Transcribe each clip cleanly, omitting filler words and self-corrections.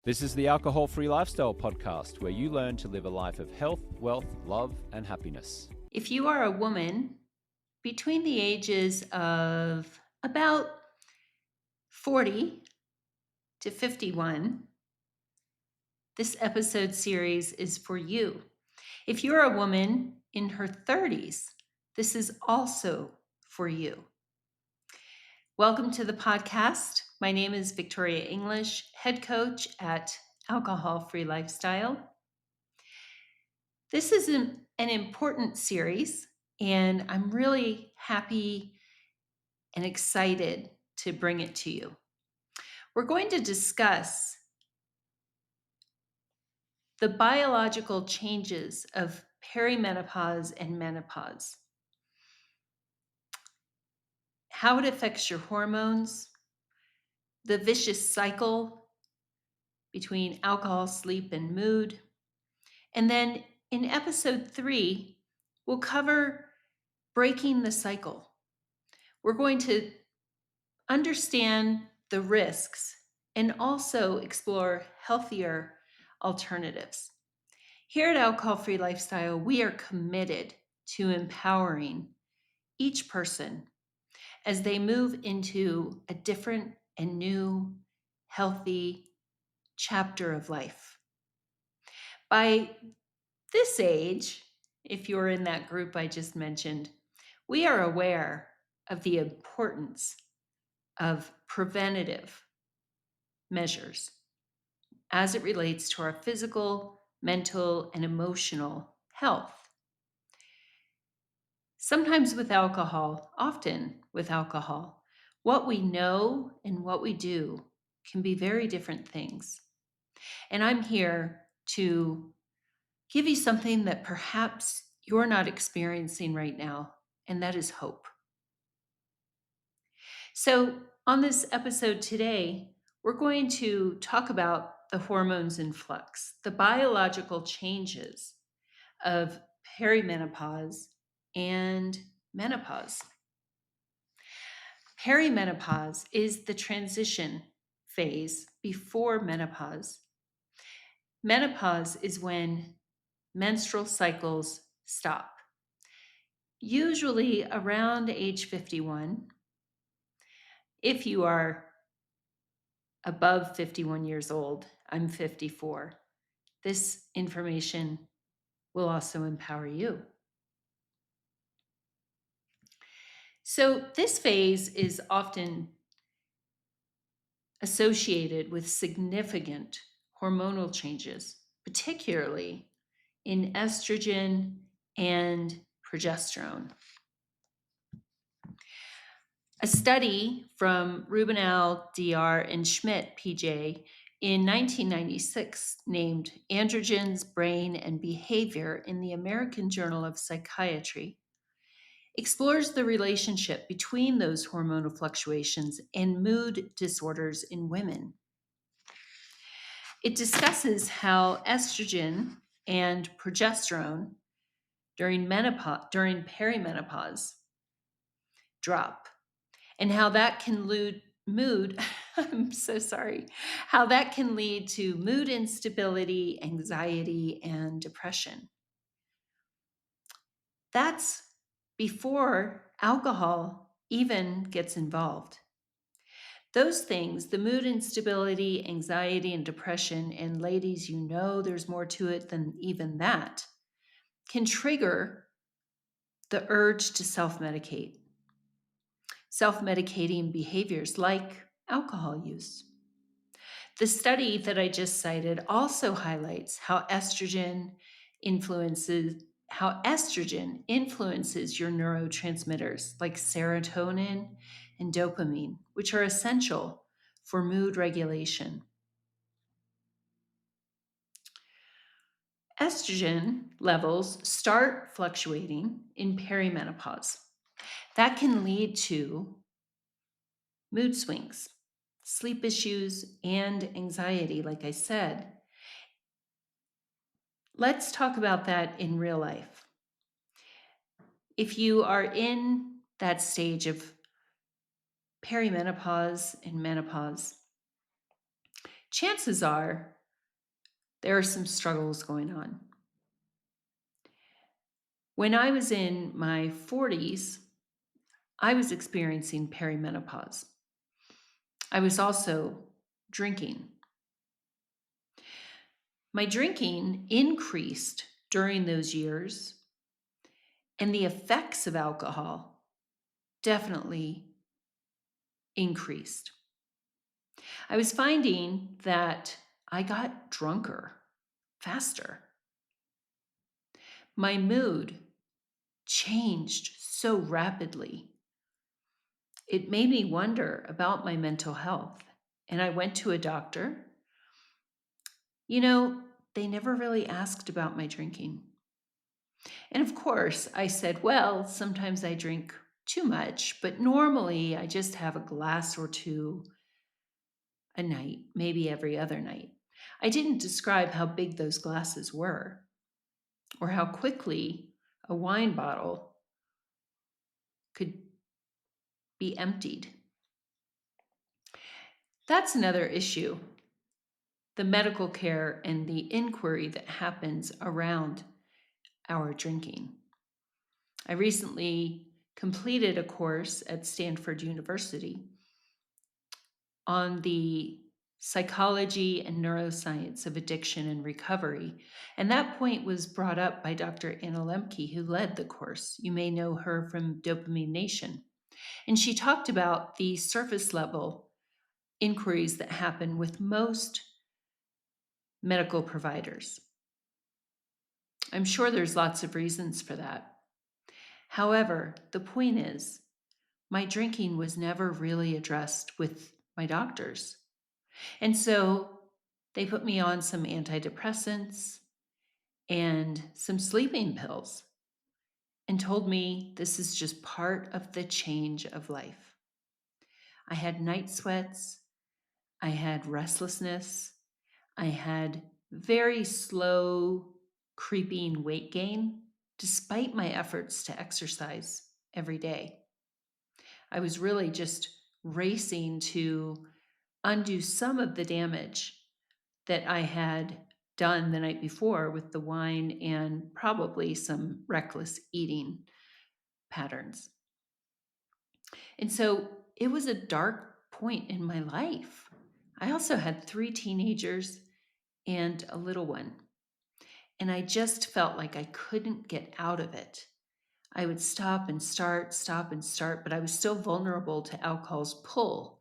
This is the Alcohol Free Lifestyle Podcast, where you learn to live a life of health, wealth, love, and happiness. If you are a woman between the ages of about 40 to 51, this episode series is for you. If you're a woman in her 30s, this is also for you. Welcome to the podcast. My name is Victoria English, head coach at Alcohol Free Lifestyle. This is an important series, and I'm really happy and excited to bring it to you. We're going to discuss the biological changes of perimenopause and menopause, how it affects your hormones, the vicious cycle between alcohol, sleep, and mood. And then in episode 3, we'll cover breaking the cycle. We're going to understand the risks and also explore healthier alternatives. Here at Alcohol Free Lifestyle, we are committed to empowering each person as they move into a different and new, healthy chapter of life. By this age, if you're in that group I just mentioned, we are aware of the importance of preventative measures as it relates to our physical, mental, and emotional health. Sometimes with alcohol, often with alcohol, what we know and what we do can be very different things. And I'm here to give you something that perhaps you're not experiencing right now, and that is hope. So, on this episode today, we're going to talk about the hormones in flux, the biological changes of perimenopause and menopause. Perimenopause is the transition phase before menopause. Menopause is when menstrual cycles stop, usually around age 51. If you are above 51 years old, I'm 54. This information will also empower you. So, this phase is often associated with significant hormonal changes, particularly in estrogen and progesterone. A study from Rubinal, DR, and Schmidt, PJ, in 1996 named Androgens, Brain, and Behavior in the American Journal of Psychiatry explores the relationship between those hormonal fluctuations and mood disorders in women. It discusses how estrogen and progesterone during perimenopause drop, and how that can lead I'm so sorry, how that can lead to mood instability, anxiety, and depression. That's before alcohol even gets involved. Those things, the mood instability, anxiety, and depression, and ladies, you know there's more to it than even that, can trigger the urge to self-medicate, self-medicating behaviors like alcohol use. The study that I just cited also highlights how estrogen influences your neurotransmitters like serotonin and dopamine, which are essential for mood regulation. Estrogen levels start fluctuating in perimenopause. That can lead to mood swings, sleep issues, and anxiety, like I said. Let's talk about that in real life. If you are in that stage of perimenopause and menopause, chances are there are some struggles going on. When I was in my 40s, I was experiencing perimenopause. I was also drinking. My drinking increased during those years, and the effects of alcohol definitely increased. I was finding that I got drunker faster. My mood changed so rapidly. It made me wonder about my mental health. And I went to a doctor. You know, they never really asked about my drinking. And of course, I said, well, sometimes I drink too much, but normally I just have a glass or two a night, maybe every other night. I didn't describe how big those glasses were or how quickly a wine bottle could be emptied. That's another issue, the medical care and the inquiry that happens around our drinking. I recently completed a course at Stanford University on the psychology and neuroscience of addiction and recovery. And that point was brought up by Dr. Anna Lemke, who led the course. You may know her from Dopamine Nation. And she talked about the surface level inquiries that happen with most medical providers. I'm sure there's lots of reasons for that. However, the point is, my drinking was never really addressed with my doctors. And so they put me on some antidepressants and some sleeping pills and told me this is just part of the change of life. I had night sweats, I had restlessness, I had very slow, creeping weight gain, despite my efforts to exercise every day. I was really just racing to undo some of the damage that I had done the night before with the wine and probably some reckless eating patterns. And so it was a dark point in my life. I also had 3 teenagers and a little one. And I just felt like I couldn't get out of it. I would stop and start, but I was still vulnerable to alcohol's pull,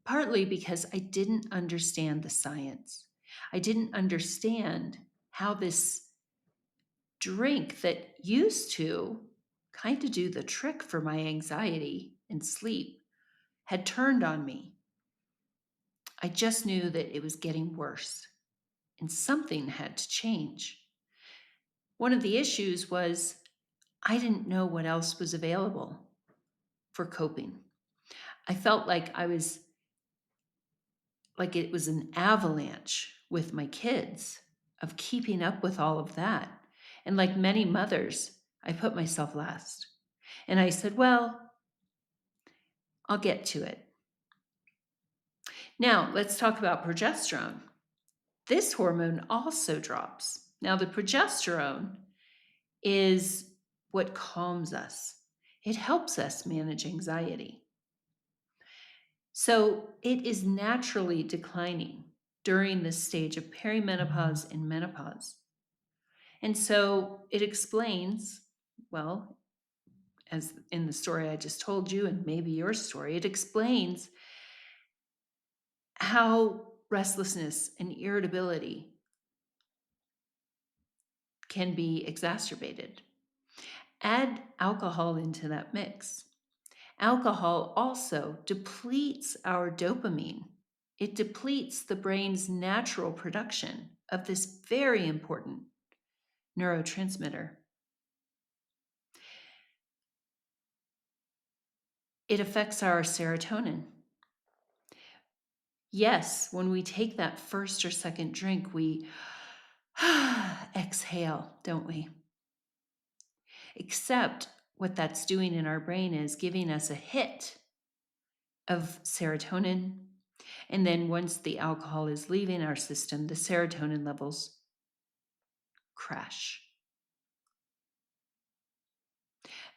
partly because I didn't understand the science. I didn't understand how this drink that used to kind of do the trick for my anxiety and sleep had turned on me. I just knew that it was getting worse and something had to change. One of the issues was I didn't know what else was available for coping. I felt like it was an avalanche with my kids of keeping up with all of that. And like many mothers, I put myself last. And I said, well, I'll get to it. Now, let's talk about progesterone. This hormone also drops. Now, the progesterone is what calms us, it helps us manage anxiety. So, it is naturally declining during this stage of perimenopause and menopause. And so, it explains, well, as in the story I just told you, and maybe your story, it explains how restlessness and irritability can be exacerbated. Add alcohol into that mix. Alcohol also depletes our dopamine. It depletes the brain's natural production of this very important neurotransmitter. It affects our serotonin. Yes, when we take that first or second drink, we exhale, don't we? Except what that's doing in our brain is giving us a hit of serotonin, And then once the alcohol is leaving our system, the serotonin levels crash.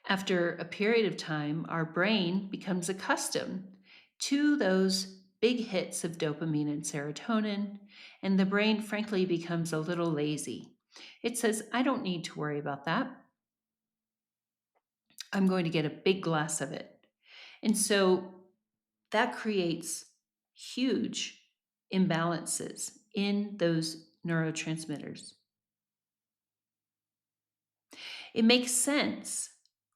After a period of time, our brain becomes accustomed to those big hits of dopamine and serotonin, and the brain, frankly, becomes a little lazy. It says, I don't need to worry about that. I'm going to get a big glass of it. And so that creates huge imbalances in those neurotransmitters. It makes sense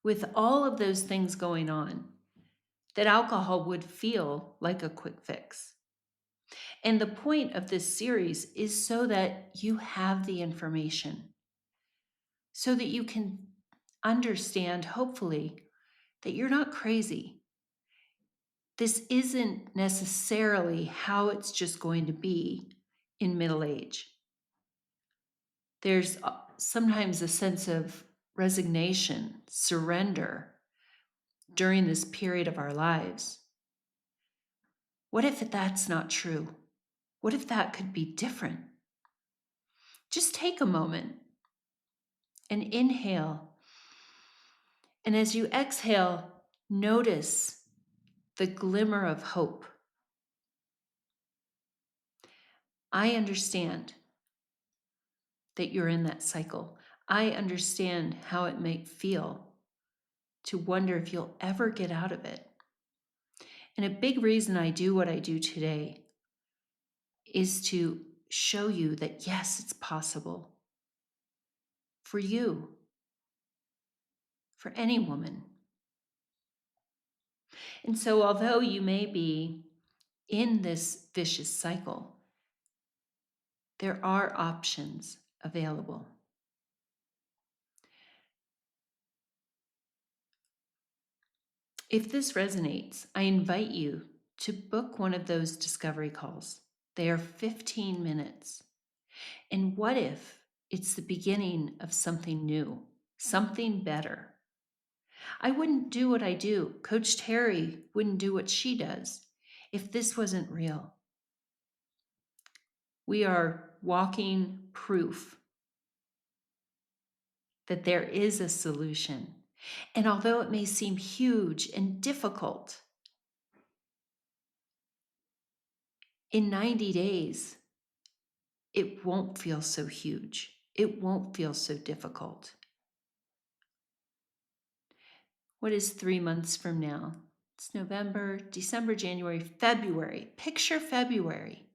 with all of those things going on that alcohol would feel like a quick fix. And the point of this series is so that you have the information, so that you can understand, hopefully, that you're not crazy. This isn't necessarily how it's just going to be in middle age. There's sometimes a sense of resignation, surrender during this period of our lives. What if that's not true? What if that could be different? Just take a moment and inhale. And as you exhale, notice the glimmer of hope. I understand that you're in that cycle. I understand how it may feel to wonder if you'll ever get out of it. And a big reason I do what I do today is to show you that yes, it's possible for you, for any woman. And so, although you may be in this vicious cycle, there are options available. If this resonates, I invite you to book one of those discovery calls. They are 15 minutes. And what if it's the beginning of something new, something better? I wouldn't do what I do. Coach Terry wouldn't do what she does if this wasn't real. We are walking proof that there is a solution. And although it may seem huge and difficult, in 90 days, it won't feel so huge. It won't feel so difficult. What is 3 months from now? It's November, December, January, February. Picture February.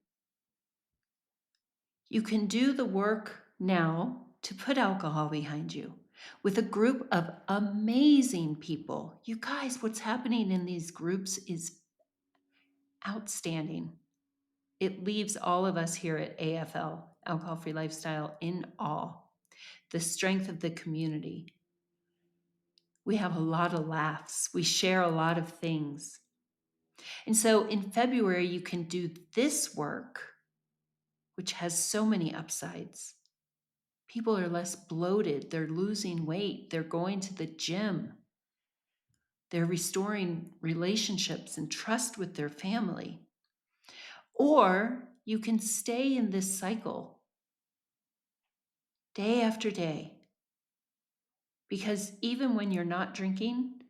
You can do the work now to put alcohol behind you with a group of amazing people. You guys, what's happening in these groups is outstanding. It leaves all of us here at AFL, Alcohol Free Lifestyle, in awe. The strength of the community. We have a lot of laughs. We share a lot of things. And so in February, you can do this work, which has so many upsides. People are less bloated. They're losing weight. They're going to the gym. They're restoring relationships and trust with their family. Or you can stay in this cycle day after day. Because even when you're not drinking,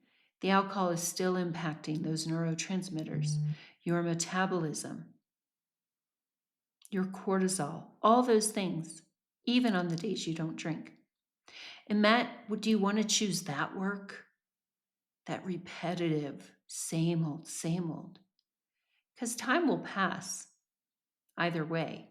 the alcohol is still impacting those neurotransmitters, your metabolism, your cortisol, all those things, even on the days you don't drink. And Matt, do you want to choose that work? That repetitive, same old, same old? Because time will pass either way.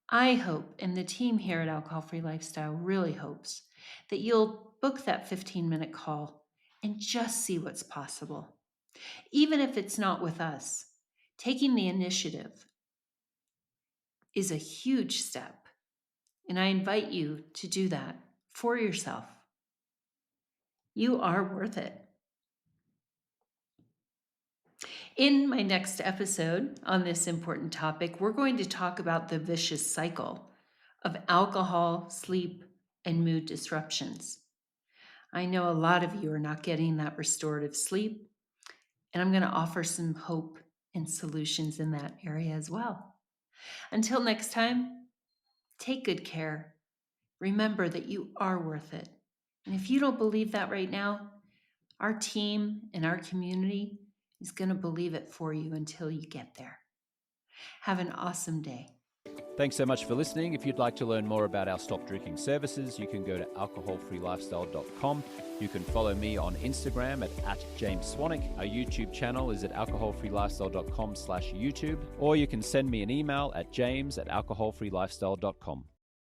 I hope, and the team here at Alcohol Free Lifestyle really hopes, that you'll book that 15-minute call and just see what's possible. Even if it's not with us, taking the initiative is a huge step. And I invite you to do that for yourself. You are worth it. In my next episode on this important topic, we're going to talk about the vicious cycle of alcohol, sleep, and mood disruptions. I know a lot of you are not getting that restorative sleep, and I'm going to offer some hope and solutions in that area as well. Until next time, take good care. Remember that you are worth it. And if you don't believe that right now, our team and our community is going to believe it for you until you get there. Have an awesome day. Thanks so much for listening. If you'd like to learn more about our stop drinking services, you can go to alcoholfreelifestyle.com. You can follow me on Instagram at James Swanwick. Our YouTube channel is at alcoholfreelifestyle.com/YouTube, or you can send me an email at james@alcoholfreelifestyle.com.